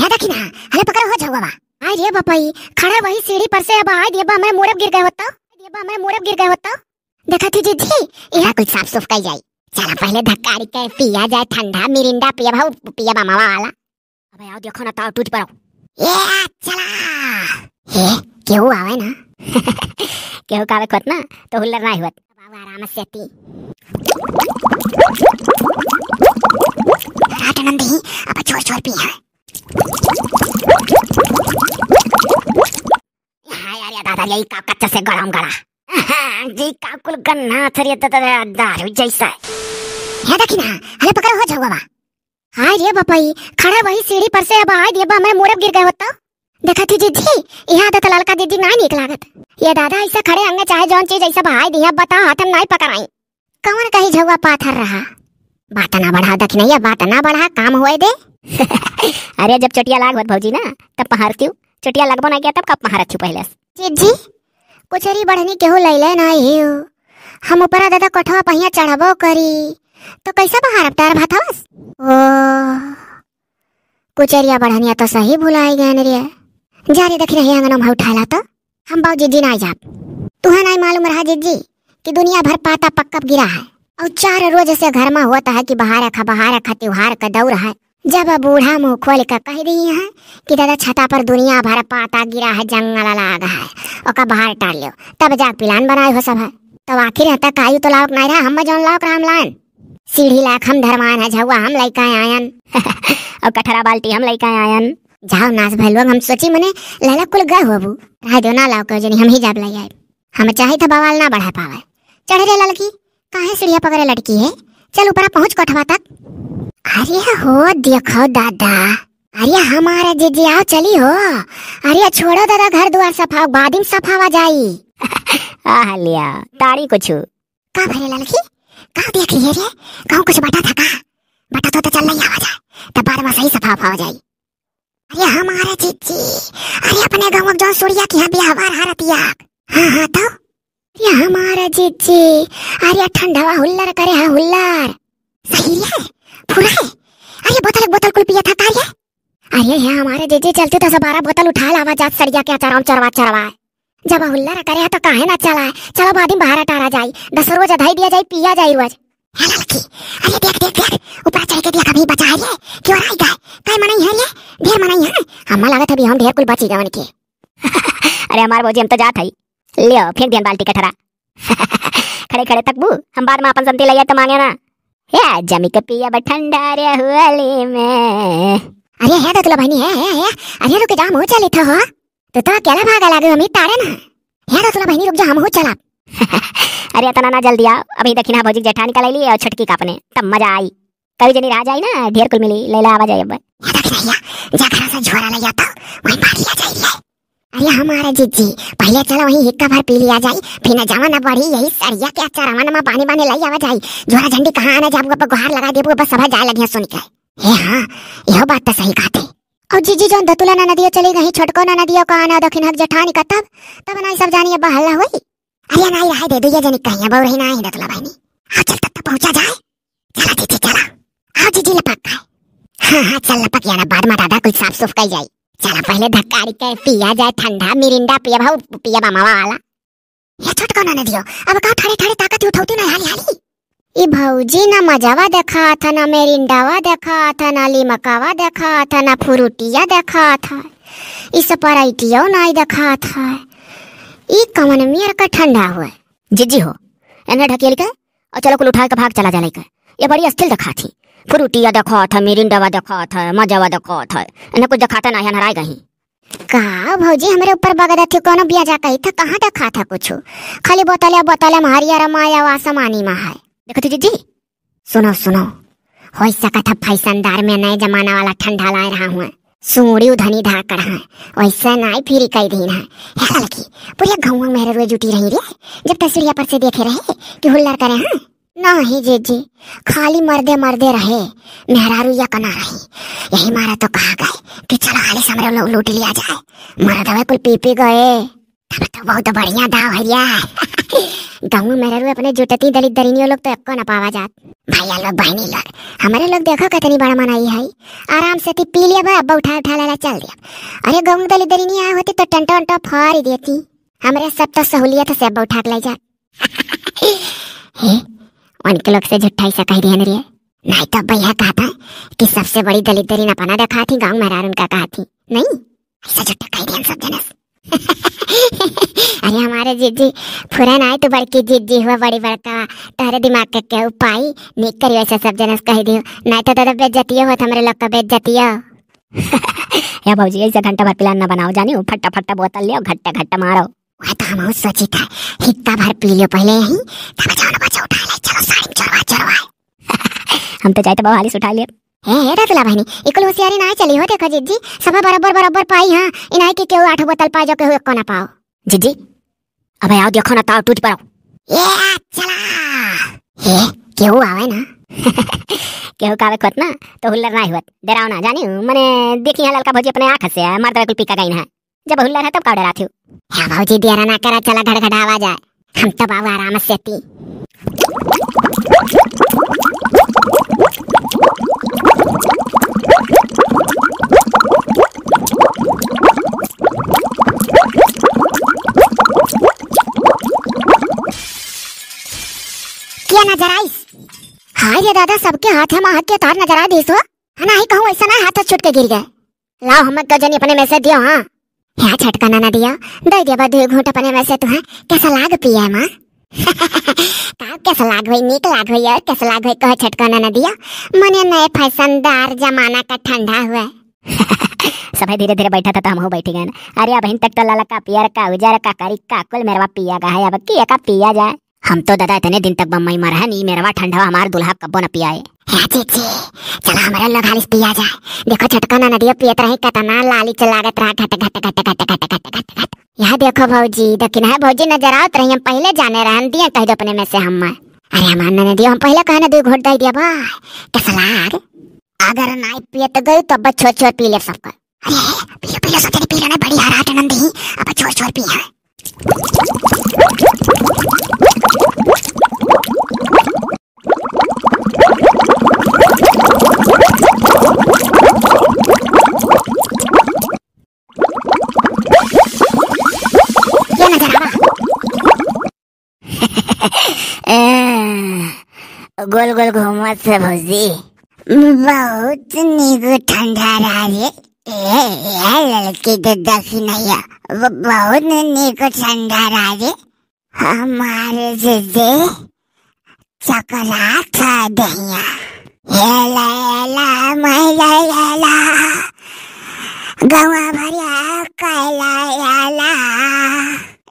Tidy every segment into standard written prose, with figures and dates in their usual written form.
है देखी ना, हले पकड़ हो जाऊगा बा। आई रे बापाई, खड़ा वही सीढ़ी पर से अब आई दिया मैं मोरब गिर गए होता। देखा थी जीजी, यहाँ कुछ साफ सुफ कई जाई। चला पहले धक्का के पिया जाए, ठंडा मिरिंडा पिया भाऊ, पिया मामा वाला। अबे आओ देखो ना, ताव टूट पड़ो। ये चला हे क्यों आवे ना क्यों कावे खोत ना तो हुल्लर ना हुआ। अब आराम से पी नंदी, अब छोड़ पी है। हां यार दादा यही का कच्चा से गरम गला जी का कुल गन्ना थरी दारू जैसा है देखी ना, हले पकड़ हो जाऊगा बा। हां रे बापाई, खड़ा वही सीढ़ी पर से अब आई दिया मैं मोरब गिर गए होता। देखा थी जीजी, यहाँ तो लड़का जीजी ना निक लागत। ये दादा ऐसा खड़े अंगे चाहे जौन चीज ऐसा भाई दिया बता हाथ में नहीं पकड़ाई। कौन कहीं झुआ पाथर रहा, बात ना बढ़ा देख नहीं, बात ना बढ़ा काम हुए दे अरे जब चटिया लागत भौजी ना तब पहाड़ती हूँ, चटिया लगबो ना गया तब कब पहाड़ती हूँ पहले। जीजी कुचरी बढ़नी केहू लैले नहीं हो, हम ऊपर दादा कोठवा पहिया चढ़बो करी तो कैसा बहार तार भाथावस। ओ कुचरिया बढ़निया तो सही भुलाई गए रे। जारी देख रही आंगन में उठाला तो हम बाऊ जीजी ना जाब। तुम्हें नहीं मालूम रहा जीजी कि दुनिया भर पाता पक्कब गिरा है और 4 रोज से घर में होता है कि बहार खा त्योहार का दौर है। जब बूढ़ा मुंह खोल कर कह दी है कि दादा छता पर दुनिया भर पाता गिरा है, जंगल लाग है और बाहर टाल लो, तब जाग पिलान बनाए हो सब है। तब आखिर हता कायू तो लाओक नहीं रहा, हम जौन लाओक राम लान सीढ़ी लाख हम धरमान है, झुआ हम लइका आयन और कठरा बाल्टी हम लइका आयन। जाओ नाच भैलो, हम सोची मने लला कुल गए होबू रह दो ना लाओ जनी हम ही जाब लई आए। हम चाहे था बवाल ना बढ़ा पावे। चढ़े रे लड़की, काहे सीढ़िया पकड़े लटकी है, चल ऊपर पहुंच कोठवा तक। अरे हो देखो दादा, अरे हमारा जीजी आओ चली हो। अरे छोड़ो दादा, घर द्वार सफा बादिम सफावा जाई आ लिया ताड़ी कुछ का भरे लड़की का देख रही है रे, कहूं कुछ बटा था का, बटा तो चल नहीं आवा जाए तब बाद में सही सफा हो जाई। अरे हमारे जीजी, अरे अपने गांव में जो सूर्या की बिहार हारतिया हां तो ये हमारा जीजी, अरे ठंडवा हुल्लर करे है हुल्लर सही है पूरा है। अरे बोतल कुल पिया था कार्य। अरे ये हमारे जीजी चलते तो 12 बोतल उठा लावा जात सरिया के चरवा जब हुल्लर करे तो काहे ना चला, चलो बादी बाहर टारा जाई, 10 रोज अधाई दिया जाई, पिया जाई रोज। है लड़की, अरे देख ऊपर चढ़ के देख, अभी बचा है ये क्यों आई गए, काय मनाई है ये ढेर मनाई है। हम लागत अभी हम ढेर कुल बची गवन के अरे हमार बोजी हम तो जात हई, लियो फेंक दियन बाल्टी कठरा खड़े तक बू हम बाद में अपन संती लइया तो मांगे ना। हे जमी के पिया ब ठंडा रे हुआली में। अरे है दतला बहनी है अरे रुक जा, मुंह चली था हो तो अकेला भागा लागे हम तारे ना। है दतला बहनी रुक जा, हम हो चला अरे तना ना जल्दी आओ, अभी देखी ना भौजी जेठा निकल ली और छटकी कापने तब मजा आई। कभी जनी राज आई ना ढेर कुल मिली, लेला आवा जाए। अब जा घर से झोरा ले जाता वहीं बाहर लिया जाए। अरे हमारा जीजी पहले चलो वहीं हिक्का भर पी लिया जाए, फिर न जवाना बढ़ी यही सरिया के अचार में पानी बाने लाई आवा जाए। झोरा झंडी कहाँ आना जाब गुहार लगा देबो बस सभा जाए लगिया सुन के। हे हां यह बात तो सही कहते। और जीजी जोन दतुला ना नदिया चली गई, छोटको ना नदिया का आना दखिन हक जेठानी का तब ना सब जानी अब हल्ला हुई। अरे नहीं रहा दे दुया जनी कहीं बहु रही ना ही दतुला बहनी। हां चल तक पहुंचा जाए, चला जीजी चला, आओ जीजी लपक गए। हां चल लपक या ना, बाद में दादा कुछ साफ सुफ कई जाए। चला पहले धक्का के पिया जाए, ठंडा मिरिंडा पिया भाऊ, पिया मामा वाला। ये छोटको ना नदियो अब का ठड़े ताकत उठौती ना हाली ई भौजी ना मजावा देखा था, ना मेरिंडावा देखा था, ना लिमकावा देखा था, ना फ्रूटिया देखा था, इस पराइटियो नहीं देखा था। ई कमन मेर का ठंडा हुआ जीजी हो एंगे ढकेल के और चलो कुल उठा के भाग चला जाले के। ये बड़ी अस्थिर देखा थी, फ्रूटिया देखा था, मिरिंडावा देखा था, मजावा देखा था, इन्हें कुछ देखा था ना हराई गई का भौजी हमरे ऊपर बगदा थी कोनो बिया जा कही था, कहाँ देखा था कुछ, खाली बोतले मारिया रमाया वा समानी में है। देखो तो जीजी सुनो हो सका था फैशनदार में नए जमाना वाला ठंडा लाए रहा हूँ, सूड़ी उधनी धाकर है वैसा नहीं फिर कई दिन है लड़की पूरे गाँव में मेरे रोज जुटी रही रे, जब तस्वीरिया पर से देखे रहे कि हुल्लर करे हैं नहीं जीजी, खाली मर्दे रहे मेहरारू या कना रही। यही मारा तो कहा गए कि चलो हाले समरे लोग लूट लिया जाए, मर्द कुल पी गए, तब तो बहुत बढ़िया दाव है गाँव में मेरे अपने जुटती दलित दरिनियों लोग तो एको न पावा जात। भैया लोग बहनी लोग हमारे लोग देखो कितनी बड़ा मनाई है। आराम से ती पी लिया बा, अब्बा उठा उठा ला चल दिया। अरे गाँव दलित दरिनी आए होती तो टंटो टंटो फाड़ देती। हमारे सब तो सहूलियत से अब्बा उठा के लाई जा। उनके लोग से झूठा ऐसा कह दिया नहीं, नहीं तो भैया कहा था कि सबसे बड़ी दलित दरी न पना देखा थी गाँव में उनका कहा थी नहीं, ऐसा झूठा कह दिया सब जनस। अरे हमारे जीजी फुरन आए तो बड़की जीजी हुआ बड़ी बड़का, तारे दिमाग के क्या उपाय निक करी वैसे सब जनस कह दियो, नहीं तो दादा बेइज्जतियो होत हमारे लोग का बेइज्जतियो। या भौजी ऐसा घंटा भर प्लान न बनाओ, जानी फट्टा फट्टा बोतल लियो घट्टा घट्टा मारो। वह तो हम सोची था हित्ता भर पी लियो पहले ही, तब बचाओ न बचाओ उठा ले, चलो साड़ी चढ़वा चढ़वा। हम तो चाहते बवालिस उठा लिए। हे रतला बहनी इकुल होशियारी ना चली हो, देखो जीजी सब बराबर बराबर पाई। हां इनाई के केहू 8 बोतल पा जो केहू एको ना पाओ। जीजी अबे आओ देखो ना, ताव टूट पड़ो। ये चला हे केहू आवे ना। केहू कावे खोत ना तो हुल्लर ना होत, डराओ ना जानी मने देखी है ललका भौजी अपने आंख से मार दे कुल पीका गई है, जब हुल्लर है तब का डरा थी। या भौजी देरा ना करा, चला घड़घड़ा आवाज आए, हम तो बाबू आराम से ती। क्या नजर आई? हाँ ये दादा सबके हाथ में हाथ के तार नजर आ दीसो ना ही कहूँ ऐसा ना हाथ छूट के गिर गए। लाओ हम गजनी अपने में से दियो। हाँ यहाँ छटका ना दियो, दे दिया बदू घूंट अपने में से। तुहे कैसा लाग पिया माँ? कैसा लाग हुई, नीक लाग हुई यार, कैसा लाग हुई कह छटका ना दिया। मने नए फैशनदार जमाना का ठंडा हुआ। सब धीरे धीरे बैठा था तो हम हो बैठ गए। अरे बहन तक तो लाला का पियर का उजर का करी का कुल मेरवा पिया गा है, अब की का पिया जाए। हम तो दादा इतने दिन तक बम्मई मर है नहीं, मेरवा ठंडा हमार दुल्हा कब्बो न पियाए। चलो हमारे लोग हालिस पिया जाए। देखो छटका ना दियो, पियत रही कतना लाली चलागत रहा घट घट घट घट घट घट घट घट। यहाँ देखो भौजी, दक्षिण है भौजी नजर आवत रही, हम पहले जाने रहन दिया कह दो अपने में से हम। अरे हमार ना दियो, हम पहले कहने 2 घोट दे दिया भाई। कैसा लाग? अगर ना पियत गई तो बस छोड़ छोड़ पी ले सबका। अरे पियो पियो सब पी लेना, बड़ी हराट नंदी अब छोड़ छोड़ पी है। गोल गोल घूमत से भौजी बहुत नीक ठंडा रहा रे। लड़की तो देखी नहीं, बहुत नीक ठंडा रहा रे। हमारे जीजे चकला खा दिया। एला एला मैला एला गवा भरिया कैला एला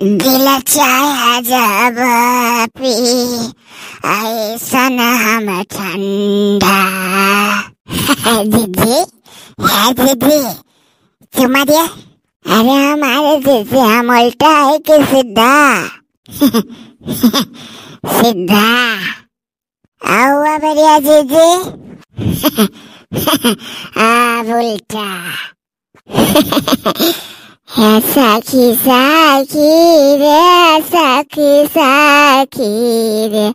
दिल चाहे जब पी ऐसन हम ठंडा। दीदी है दीदी चुमा दिया। अरे हमारे दीदी हम उल्टा है कि सीधा? सीधा आओ बढ़िया दीदी। उल्टा साखी साखी रे साखी साखी रे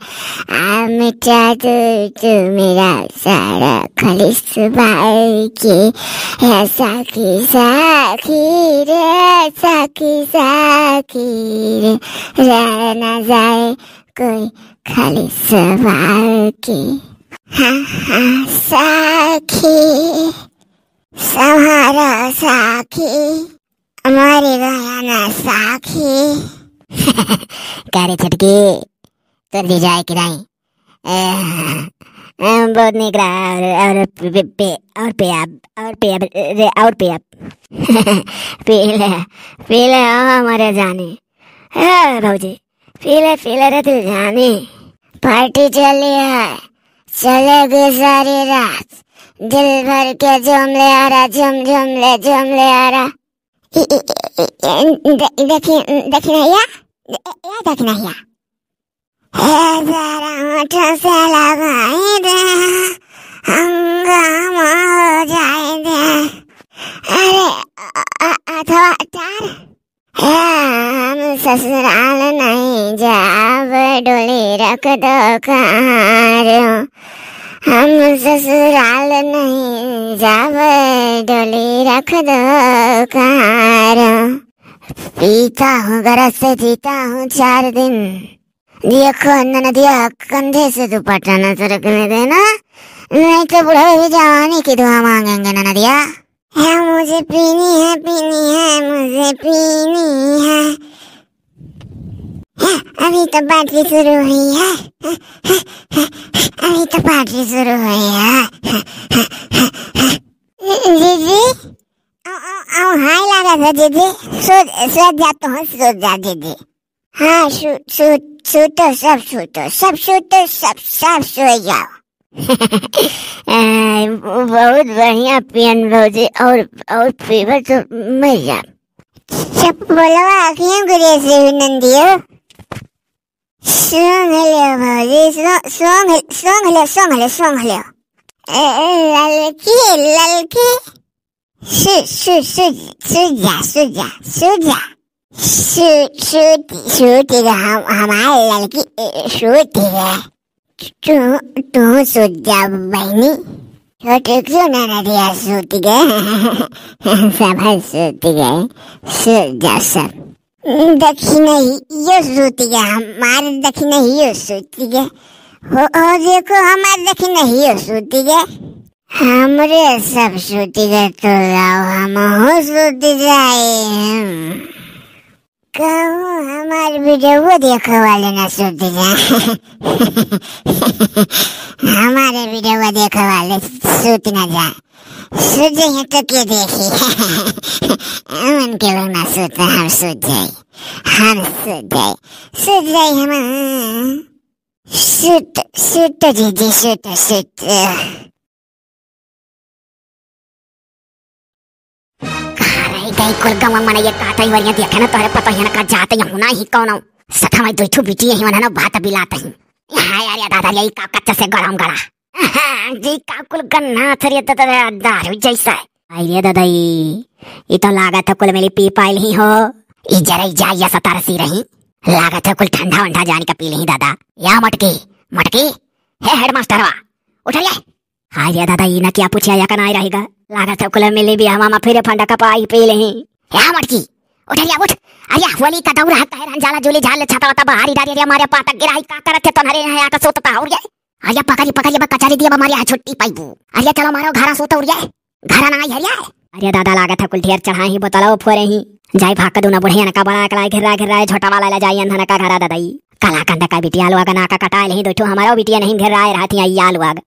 मिटा तू मेरा सारा खलिस बाकी। साखी साखी रे साखी साखी रे रह न जाए कोई खलिस बाकी। हाँ हाँ साखी सहारा साखी हमारे गाना साखी। करे छटकी तो दी जाए कि नहीं? बहुत निक रहा। और पे पी ले हमारे जाने भौजी, पी ले रे तू जाने। पार्टी चली है, चलेगी सारी रात, दिल भर के झूम ले आ रहा, झूम ले आ रहा। दक्षिणैया दक्षिणैया जरा होठों से लगाए दे, हंगामा हो जाए दे। अरे अथवा चार हम ससुराल नहीं जाब डोली रख दो कारो। हम ससुराल नहीं जाब डोली रख दो कारो। पीता हूँ गरज से जीता हूँ 4 दिन। देखो नदिया कंधे से दुपट्टा न सरकने देना, नहीं तो बुढ़ापे जवानी की दुआ मांगेंगे नदिया। है मुझे पीनी है मुझे पीनी है। अभी तो पार्टी शुरू हुई है, अभी तो पार्टी शुरू हुई है। जीजी हाय लगा था जीजी, सो जाता हूँ, सो जा जीजी। हाँ सूतो सब सो जाओ। बहुत बढ़िया पियन भौजी, और फीवर तो मर जा। चप्पलवा क्यों गिरे से नंदियो? सोंग लो भौजी, सोंग लो। ललकी सूती हमारी लड़की सूती है। तू सूत जा बहनी, छोटे क्यों ना दिया सूती गए। सब सूती गए, सूत जा सब। दक्षिण यो सूती गए, हमारे दक्षिण यो सूती गए। हो देखो हमारे दक्षिण यो सूती गए, हमरे सब सूती गए तो लाओ हम हो सूती जाए। कहूँ हमारे वीडियो वो देखो वाले ना सूती जाए। हमारे वीडियो वो देखो वाले सूती ना जाए, सूते हैं तो क्या देखी। उनके लोग ना सूते, हम सूत जाए, हम सूत जाए हम सूत जीजी सूत। गई कुल गवा मन ये काटा ही वरिया देखे ना तोरे पता है ना का जाते हूं ना ही कौन सथा में दुइठू बिटी ही वना ना भात बिलाते ही। हां यार या दादा यही का कच्चा से गरम गला जी का कुल गन्ना थरी त दारू जैसा आई ये दादा ई तो लागत कुल मेरी पी पाइल ही हो। ई जरा जाय या सतारसी रही, लागत कुल ठंडा वंडा जाने का पी ही दादा। या मटकी हे हेडमास्टरवा उठिए। हां ये दादा ई ना क्या पूछिया या कनाई रहेगा, लागत है कुल मिली भी हमामा फिर फंडा का पाई पी लेही। या मटकी उठिया उठ। अरे होली का दौरा है रंजाला जोली झाल छाता वता बाहरी डारी रे हमारे पाता गिराई का करत तो नरे यहाँ का सोता हो रे। अरे पकड़ी बा कचारी दिया हमारे यहाँ छुट्टी पाईबू। अरे चलो मारो घरा सोता उड़ जाए, घरा ना आई हरिया। अरे दादा लागत है कुल ढेर चढ़ा ही बोतलो फोरे ही जाई भाग दूना बुढ़िया ना का बड़ा कलाई घेरा छोटा वाला ले जाई अंधन का घरा दादाई। कला कंद का बिटिया लोग ना का कटाइल ही दोठो हमारा बिटिया नहीं घेर रहा थी आई आलू आग।